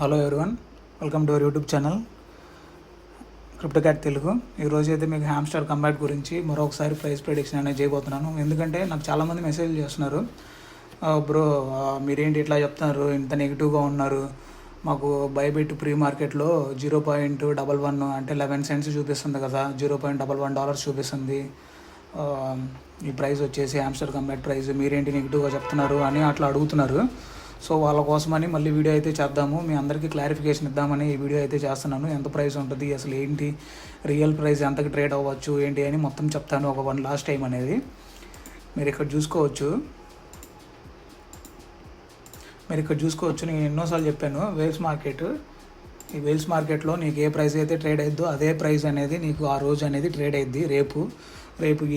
Hello everyone, welcome to our YouTube channel crypto cat Telugu. ఈరోజు అయితే మీకు హ్యామ్స్టర్ కంబ్యాట్ గురించి మరొకసారి ప్రైస్ ప్రెడిక్షన్ అనేది చేయబోతున్నాను. ఎందుకంటే నాకు చాలామంది మెసేజ్ చేస్తున్నారు, బ్రో మీరేంటి ఇట్లా చెప్తున్నారు, ఇంత నెగిటివ్గా ఉన్నారు, మాకు బైబిట్ ప్రీ మార్కెట్లో 0.11 అంటే 11 సెంట్స్ చూపిస్తుంది కదా, $0.11 చూపిస్తుంది ఈ ప్రైస్ వచ్చేసి హ్యామ్స్టర్ కంబ్యాట్ ప్రైస్, మీరేంటి నెగిటివ్గా చెప్తున్నారు అని అట్లా అడుగుతున్నారు. సో వాళ్ళ కోసమని మళ్ళీ వీడియో అయితే చేద్దాము, మీ అందరికీ క్లారిఫికేషన్ ఇద్దామని ఈ వీడియో అయితే చేస్తున్నాను. ఎంత ప్రైస్ ఉంటుంది, అసలు ఏంటి రియల్ ప్రైస్, ఎంతకి ట్రేడ్ అవ్వచ్చు ఏంటి అని మొత్తం చెప్తాను ఒక లాస్ట్ టైం అనేది. మీరు ఇక్కడ చూసుకోవచ్చు, నేను ఎన్నోసార్లు చెప్పాను వేల్స్ మార్కెట్. ఈ వేల్స్ మార్కెట్లో నీకు ఏ ప్రైస్ అయితే ట్రేడ్ అయిద్దో అదే ప్రైస్ అనేది నీకు ఆ రోజు అనేది ట్రేడ్ అయ్యిద్ది. రేపు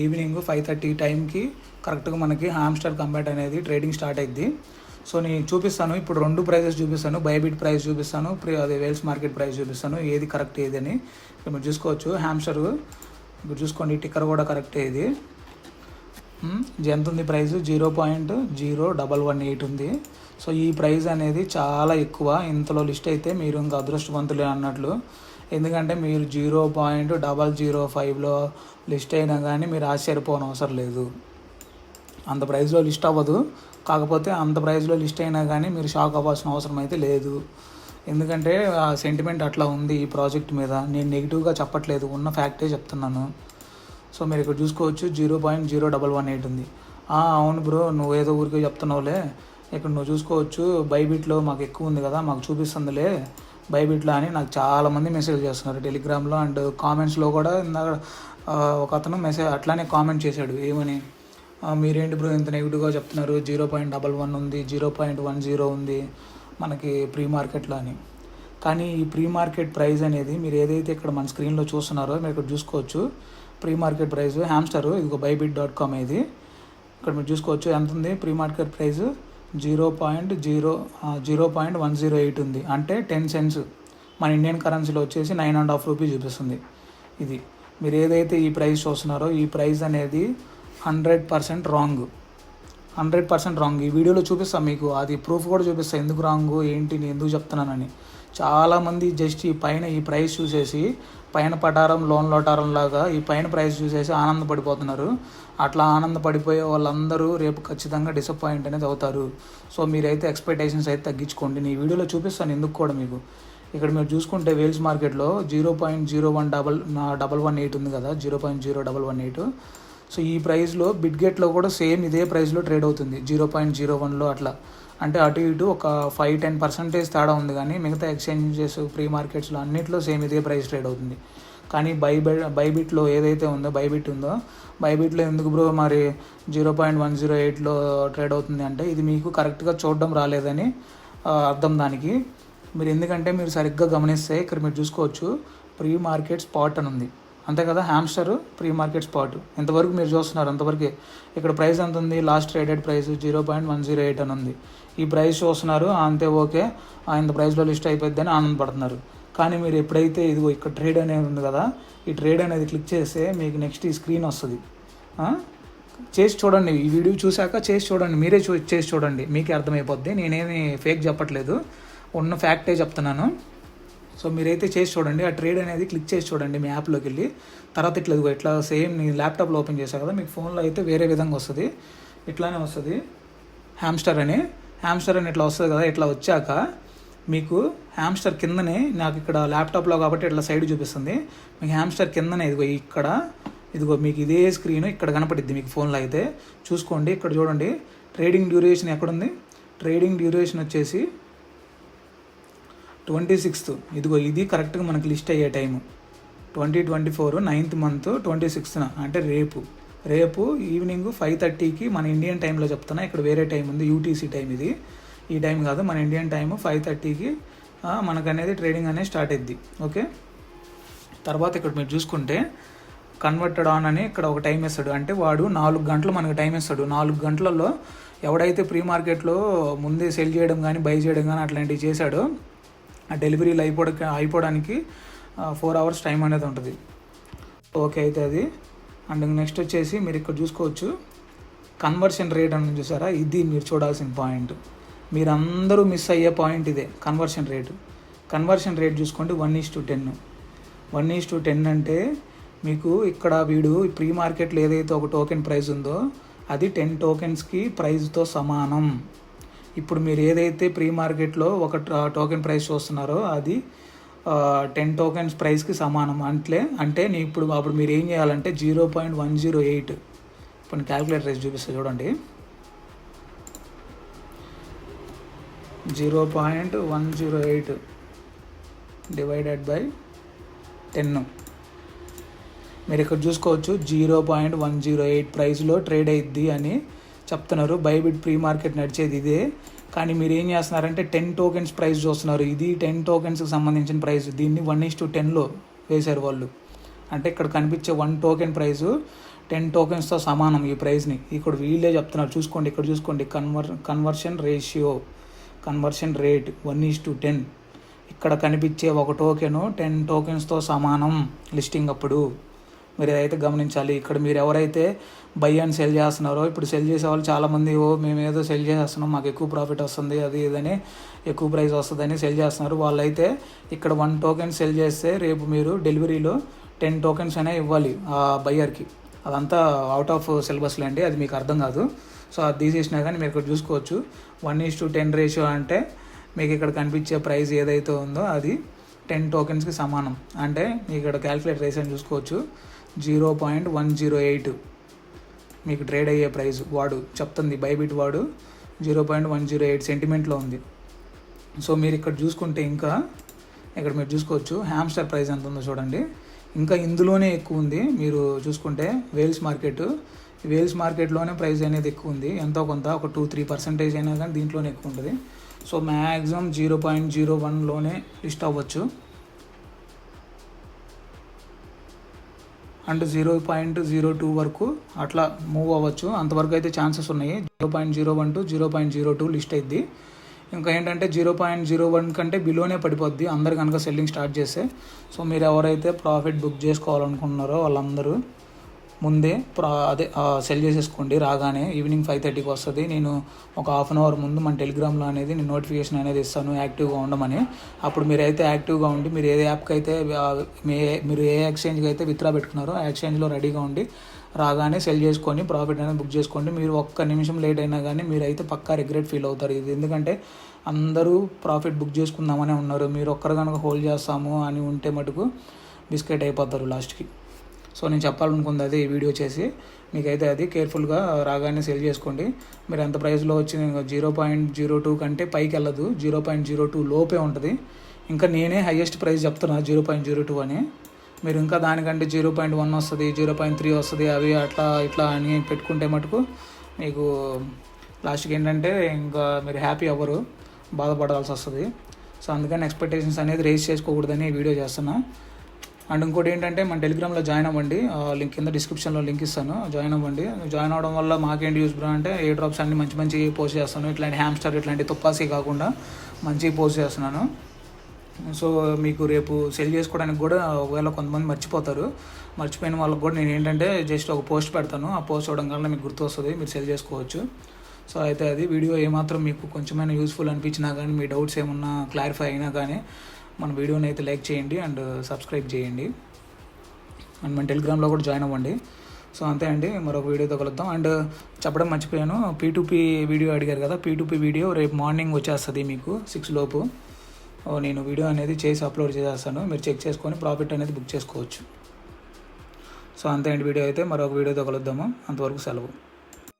ఈవినింగ్ 5:30 టైంకి కరెక్ట్గా మనకి హ్యామ్స్టర్ కంబ్యాట్ అనేది ట్రేడింగ్ స్టార్ట్ అయ్యిద్ది. సో నేను చూపిస్తాను, ఇప్పుడు రెండు ప్రైజెస్ చూపిస్తాను, బైబిట్ ప్రైస్ చూపిస్తాను, అదే వేల్స్ మార్కెట్ ప్రైస్ చూపిస్తాను, ఏది కరెక్ట్ ఏది అని. ఇక్కడ మీరు చూసుకోవచ్చు హ్యామ్స్టర్, ఇప్పుడు చూసుకోండి టిక్కర్ కూడా కరెక్టే. ఇది ఎంత ఉంది ప్రైస్, 0.0118 ఉంది. సో ఈ ప్రైస్ అనేది చాలా ఎక్కువ. ఇంతలో లిస్ట్ అయితే మీరు ఇంకా అదృష్టవంతులే అన్నట్లు. ఎందుకంటే మీరు 0.005లో లిస్ట్ అయినా కానీ మీరు ఆశ్చర్యపోవడం అవసరం లేదు. అంత ప్రైస్లో లిస్ట్ అవ్వదు, కాకపోతే అంత ప్రైస్లో లిస్ట్ అయినా కానీ మీరు షాక్ అవ్వాల్సిన అవసరం అయితే లేదు. ఎందుకంటే ఆ సెంటిమెంట్ అట్లా ఉంది ఈ ప్రాజెక్ట్ మీద. నేను నెగిటివ్గా చెప్పట్లేదు, ఉన్న ఫ్యాక్టే చెప్తున్నాను. సో మీరు ఇక్కడ చూసుకోవచ్చు 0.0118 ఉంది. అవును బ్రో, నువ్వు ఏదో ఊరికే చెప్తున్నావులే. ఇక్కడ నువ్వు చూసుకోవచ్చు బైబిట్లో మాకు ఎక్కువ ఉంది కదా, మాకు చూపిస్తుందిలే బైబిట్లో అని నాకు చాలామంది మెసేజ్ చేస్తున్నారు టెలిగ్రామ్లో అండ్ కామెంట్స్లో కూడా. ఇందాక ఒక అతను మెసేజ్ అట్లానే కామెంట్ చేశాడు, ఏమని, మీరేంటి బ్రో ఇంత నెగిటివ్గా చెప్తున్నారు, 0.11 ఉంది, 0.10 ఉంది మనకి ప్రీ మార్కెట్లో అని. కానీ ఈ ప్రీ మార్కెట్ ప్రైస్ అనేది మీరు ఏదైతే ఇక్కడ మన స్క్రీన్లో చూస్తున్నారో మీరు ఇక్కడ చూసుకోవచ్చు. ప్రీ మార్కెట్ ప్రైస్ హ్యామ్స్టర్, ఇదిగో bybit.com ఇది. ఇక్కడ మీరు చూసుకోవచ్చు ఎంత ఉంది ప్రీ మార్కెట్ ప్రైస్, 0.108 ఉంది, అంటే 10 సెంట్స్. మన ఇండియన్ కరెన్సీలో వచ్చేసి 9.5 రూపీస్ చూపిస్తుంది. ఇది మీరు ఏదైతే ఈ ప్రైస్ చూస్తున్నారో ఈ ప్రైస్ అనేది 100% రాంగ్. ఈ వీడియోలో చూపిస్తాను మీకు, అది ప్రూఫ్ కూడా చూపిస్తాను ఎందుకు రాంగ్ ఏంటి, నేను ఎందుకు చెప్తున్నానని. చాలామంది జస్ట్ ఈ ప్రైస్ చూసేసి పైన పటారం లోన్ లోటారం లాగా ఈ పైన ప్రైస్ చూసేసి ఆనందపడిపోతున్నారు. అట్లా ఆనందపడిపోయే వాళ్ళందరూ రేపు ఖచ్చితంగా డిసప్పాయింట్ అనేది అవుతారు. సో మీరైతే ఎక్స్పెక్టేషన్స్ అయితే తగ్గించుకోండి. నేను ఈ వీడియోలో చూపిస్తాను ఎందుకు కూడా మీకు. ఇక్కడ మీరు చూసుకుంటే వేల్స్ మార్కెట్లో 0.0118 ఉంది కదా, 0.0118. సో ఈ ప్రైస్లో బిట్గెట్లో కూడా సేమ్ ఇదే ప్రైస్లో ట్రేడ్ అవుతుంది, 0.01లో అట్లా. అంటే అటు ఇటు ఒక 5-10% తేడా ఉంది, కానీ మిగతా ఎక్స్చేంజెస్ ప్రీ మార్కెట్స్లో అన్నింటిలో సేమ్ ఇదే ప్రైస్ ట్రేడ్ అవుతుంది. కానీ బైబిట్లో ఏదైతే ఉందో బైబిట్లో ఎందుకు బ్రో మరి 0.108లో ట్రేడ్ అవుతుంది అంటే ఇది మీకు కరెక్ట్గా చూడడం రాలేదని అర్థం దానికి. ఎందుకంటే మీరు సరిగ్గా గమనిస్తే ఇక్కడ మీరు చూసుకోవచ్చు ప్రీ మార్కెట్ స్పాట్ అని ఉంది, అంతే కదా, హ్యామ్స్టర్ ప్రీ మార్కెట్ స్పాట్. ఇంతవరకు మీరు చూస్తున్నారు అంతవరకే. ఇక్కడ ప్రైస్ ఎంత ఉంది, లాస్ట్ ట్రేడెడ్ ప్రైస్ 0.108 అని ఉంది. ఈ ప్రైస్ చూస్తున్నారు అంతే, ఓకే ఇంత ప్రైస్లో లిస్ట్ అయిపోద్ది అని ఆనందపడుతున్నారు. కానీ మీరు ఎప్పుడైతే ఇదిగో ఇక్కడ ట్రేడ్ అనేది ఉంది కదా, ఈ ట్రేడ్ అనేది క్లిక్ చేస్తే మీకు నెక్స్ట్ ఈ స్క్రీన్ వస్తుంది. చేసి చూడండి, ఈ వీడియో చూశాక చేసి చూడండి, మీరే చేసి చూడండి, మీకే అర్థమైపోద్ది. నేనేమి ఫేక్ చెప్పట్లేదు, ఉన్న ఫ్యాక్టే చెప్తున్నాను. సో మీరైతే చేసి చూడండి, ఆ ట్రేడ్ అనేది క్లిక్ చేసి చూడండి మీ యాప్లోకి వెళ్ళి. తర్వాత ఇట్లా సేమ్ నేను ల్యాప్టాప్లో ఓపెన్ చేశాను కదా, మీకు ఫోన్లో అయితే వేరే విధంగా వస్తుంది, ఇట్లానే వస్తుంది. హ్యామ్స్టర్ అని ఇట్లా వస్తుంది కదా. ఇట్లా వచ్చాక మీకు హ్యామ్స్టర్ కిందనే, నాకు ఇక్కడ ల్యాప్టాప్లో కాబట్టి ఇట్లా సైడ్ చూపిస్తుంది, మీకు హ్యామ్స్టర్ కిందనే ఇదిగో మీకు ఇదే స్క్రీన్ ఇక్కడ కనపడిద్ది మీకు ఫోన్లో అయితే. చూసుకోండి, ఇక్కడ చూడండి ట్రేడింగ్ డ్యూరేషన్ ఎక్కడుంది. ట్రేడింగ్ డ్యూరేషన్ వచ్చేసి 26th. ఇదిగో ఇది కరెక్ట్గా మనకి లిస్ట్ అయ్యే టైము 2024 9th month 26th, అంటే రేపు ఈవినింగ్ 5:30కి మన ఇండియన్ టైంలో చెప్తున్నా. ఇక్కడ వేరే టైం ఉంది, యూటీసీ టైం ఇది, ఈ టైం కాదు, మన ఇండియన్ టైము 5:30కి మనకనేది ట్రేడింగ్ అనేది స్టార్ట్ అయ్యిద్ది. ఓకే, తర్వాత ఇక్కడ మీరు చూసుకుంటే కన్వర్టెడ్ ఆన్ అని ఇక్కడ ఒక టైం ఇస్తాడు, అంటే వాడు 4 గంటలు మనకు టైం ఇస్తాడు. 4 గంటలలో ఎవడైతే ప్రీ మార్కెట్లో ముందే సెల్ చేయడం కానీ బై చేయడం కానీ అట్లాంటివి చేశాడో ఆ డెలివరీలు అయిపోవడానికి 4 hours టైం అనేది ఉంటుంది. ఓకే అయితే అది. అండ్ నెక్స్ట్ వచ్చేసి మీరు ఇక్కడ చూసుకోవచ్చు కన్వర్షన్ రేట్ అని చూసారా, ఇది మీరు చూడాల్సిన పాయింట్. మీరందరూ మిస్ అయ్యే పాయింట్ ఇదే, కన్వర్షన్ రేటు. కన్వర్షన్ రేట్ చూసుకోండి 1:10. 1:10 అంటే మీకు ఇక్కడ వీడు ప్రీ మార్కెట్లో ఏదైతే ఒక టోకెన్ ప్రైస్ ఉందో అది 10 టోకెన్స్కి ప్రైస్తో సమానం. ఇప్పుడు మీరు ఏదైతే ప్రీ మార్కెట్లో ఒక టోకెన్ ప్రైస్ చూస్తున్నారో అది 10 టోకెన్స్ ప్రైస్కి సమానం. అంటే అప్పుడు మీరు ఏం చేయాలంటే 0.108 ఇప్పుడు క్యాలిక్యులేటర్ రేస్ చూపిస్తే చూడండి. 0.108 డివైడెడ్ బై 10. మీరు ఇక్కడ చూసుకోవచ్చు 0.108 ప్రైస్లో ట్రేడ్ అయ్యిద్ది అని చెప్తున్నారు. బైబిట్ ప్రీ మార్కెట్ నడిచేది ఇదే. కానీ మీరు ఏం చేస్తున్నారంటే 10 టోకెన్స్ ప్రైస్ చూస్తున్నారు. ఇది 10 టోకెన్స్కి సంబంధించిన ప్రైస్. దీన్ని 1:10లో వేశారు వాళ్ళు. అంటే ఇక్కడ కనిపించే 1 టోకెన్ ప్రైస్ 10 టోకెన్స్తో సమానం ఈ ప్రైస్ని. ఇక్కడ వీళ్ళే చెప్తున్నారు. చూసుకోండి, ఇక్కడ చూసుకోండి, కన్వర్షన్ రేట్ 1:10. ఇక్కడ కనిపించే ఒక టోకెను 10 టోకెన్స్తో సమానం లిస్టింగ్ అప్పుడు. మీరు ఏదైతే గమనించాలి. ఇక్కడ మీరు ఎవరైతే బై అండ్ సెల్ చేస్తున్నారో, ఇప్పుడు సెల్ చేసే వాళ్ళు చాలామంది మేము ఏదో సెల్ చేసేస్తున్నాం, మాకు ఎక్కువ ప్రాఫిట్ వస్తుంది, అది ఇదని ఎక్కువ ప్రైస్ వస్తుందని సెల్ చేస్తున్నారు. వాళ్ళైతే ఇక్కడ 1 టోకెన్ సెల్ చేస్తే రేపు మీరు డెలివరీలో 10 టోకెన్స్ అయినా ఇవ్వాలి ఆ బయ్యర్కి. అదంతా అవుట్ ఆఫ్ సిలబస్లో అండి, అది మీకు అర్థం కాదు. సో అది తీసేసినా కానీ మీరు ఇక్కడ చూసుకోవచ్చు 1:10 రేషియో అంటే మీకు ఇక్కడ కనిపించే ప్రైస్ ఏదైతే ఉందో అది 10 టోకెన్స్కి సమానం. అంటే మీకు ఇక్కడ క్యాలిక్యులేటర్ రేస్ అని చూసుకోవచ్చు 0.108 మీకు ట్రేడ్ అయ్యే ప్రైస్ వాడు చెప్తుంది. బైబిట్ వాడు 0.108 సెంటిమెంట్లో ఉంది. సో మీరు ఇక్కడ చూసుకుంటే ఇంకా ఇక్కడ మీరు చూసుకోవచ్చు హ్యామ్స్టర్ ప్రైస్ ఎంత ఉందో చూడండి. ఇంకా ఇందులోనే ఎక్కువ ఉంది. మీరు చూసుకుంటే వేల్స్ మార్కెట్లోనే ప్రైస్ అనేది ఎక్కువ ఉంది. ఎంతో కొంత ఒక 2-3% అయినా కానీ దీంట్లోనే ఎక్కువ ఉంటుంది. సో మ్యాక్సిమం 0.01లోనే లిస్ట్ అవ్వచ్చు అండ్ 0.02 వరకు అట్లా మూవ్ అవ్వచ్చు. అంతవరకు అయితే ఛాన్సెస్ ఉన్నాయి. 0.01 to 0.02 లిస్ట్ అయింది. ఇంకా ఏంటంటే 0.01 కంటే బిలోనే పడిపోద్ది అందరు కనుక సెల్లింగ్ స్టార్ట్ చేస్తే. సో మీరు ఎవరైతే ప్రాఫిట్ బుక్ చేసుకోవాలనుకుంటున్నారో వాళ్ళందరూ ముందే సెల్ చేసేసుకోండి. రాగానే ఈవినింగ్ 5:30కి వస్తుంది. నేను ఒక హాఫ్ అన్ అవర్ ముందు మన టెలిగ్రామ్లో అనేది నేను నోటిఫికేషన్ అనేది ఇస్తాను యాక్టివ్గా ఉండమని. అప్పుడు మీరైతే యాక్టివ్గా ఉండి మీరు ఏ యాప్కి అయితే మీరు ఏ ఎక్స్చేంజ్కి అయితే విత్డ్రా పెట్టుకున్నారో ఆ ఎక్స్చేంజ్లో రెడీగా ఉండి రాగానే సెల్ చేసుకొని ప్రాఫిట్ అనేది బుక్ చేసుకోండి. మీరు ఒక్క నిమిషం లేట్ అయినా కానీ మీరైతే పక్కా రిగ్రెట్ ఫీల్ అవుతారు. ఇది ఎందుకంటే అందరూ ప్రాఫిట్ బుక్ చేసుకుందామనే ఉన్నారు. మీరు ఒక్కరు కనుక హోల్డ్ చేస్తాము అని ఉంటే మటుకు బిస్కెట్ అయిపోతారు లాస్ట్కి. సో నేను చెప్పాలనుకుంది అదే ఈ వీడియో చేసి మీకైతే అది కేర్ఫుల్గా రాగానే సెల్ చేసుకోండి. మీరు ఎంత ప్రైస్లో వచ్చి 0.02 కంటే పైకి వెళ్ళదు, 0.02 లోపే ఉంటుంది. ఇంకా నేనే హైయెస్ట్ ప్రైస్ చెప్తున్నా 0.02 అని. మీరు ఇంకా దానికంటే 0.1 వస్తుంది, 0.3 వస్తుంది, అవి అట్లా ఇట్లా అని పెట్టుకుంటే మటుకు మీకు లాస్ట్కి ఏంటంటే ఇంకా మీరు హ్యాపీ అవ్వరు, బాధపడాల్సి వస్తుంది. సో అందుకని ఎక్స్పెక్టేషన్స్ అనేది రేస్ చేసుకోకూడదని వీడియో చేస్తున్నా. అండ్ ఇంకోటి ఏంటంటే మన టెలిగ్రామ్లో జాయిన్ అవ్వండి. లింక్ కింద డిస్క్రిప్షన్లో లింక్ ఇస్తాను, జాయిన్ అవ్వండి. జాయిన్ అవ్వడం వల్ల మాకేంటి యూస్ బ్రో అంటే ఏ డ్రాప్స్ అన్ని మంచి పోస్ట్ చేస్తాను. ఇట్లాంటి హ్యామ్స్టర్ ఇట్లాంటి తుప్పాసి కాకుండా మంచి పోస్ట్ చేస్తున్నాను. సో మీకు రేపు సెల్ చేసుకోవడానికి కూడా ఒకవేళ కొంతమంది మర్చిపోయిన వాళ్ళకి కూడా నేను ఏంటంటే జస్ట్ ఒక పోస్ట్ పెడతాను. ఆ పోస్ట్ చూడడం వల్ల మీకు గుర్తు వస్తుంది, మీరు సెల్ చేసుకోవచ్చు. సో అయితే అది వీడియో ఏమాత్రం మీకు కొంచెమైనా యూస్ఫుల్ అనిపించినా కానీ, మీ డౌట్స్ ఏమన్నా క్లారిఫై అయినా కానీ మన వీడియోని అయితే లైక్ చేయండి అండ్ సబ్స్క్రైబ్ చేయండి. అండ్ మన టెలిగ్రామ్లో కూడా జాయిన్ అవ్వండి. సో అంతే అండి, మరొక వీడియోతో కలుద్దాం. అండ్ చెప్పడం మర్చిపోయాను, P2P వీడియో అడిగారు కదా, P2P వీడియో రేపు మార్నింగ్ వచ్చేస్తుంది మీకు 6 లోపు. నేను వీడియో అనేది చేసి అప్లోడ్ చేసేస్తాను, మీరు చెక్ చేసుకొని ప్రాఫిట్ అనేది బుక్ చేసుకోవచ్చు. సో అంతే అండి వీడియో అయితే, మరొక వీడియోతో కలుద్దాము. అంతవరకు సెలవు.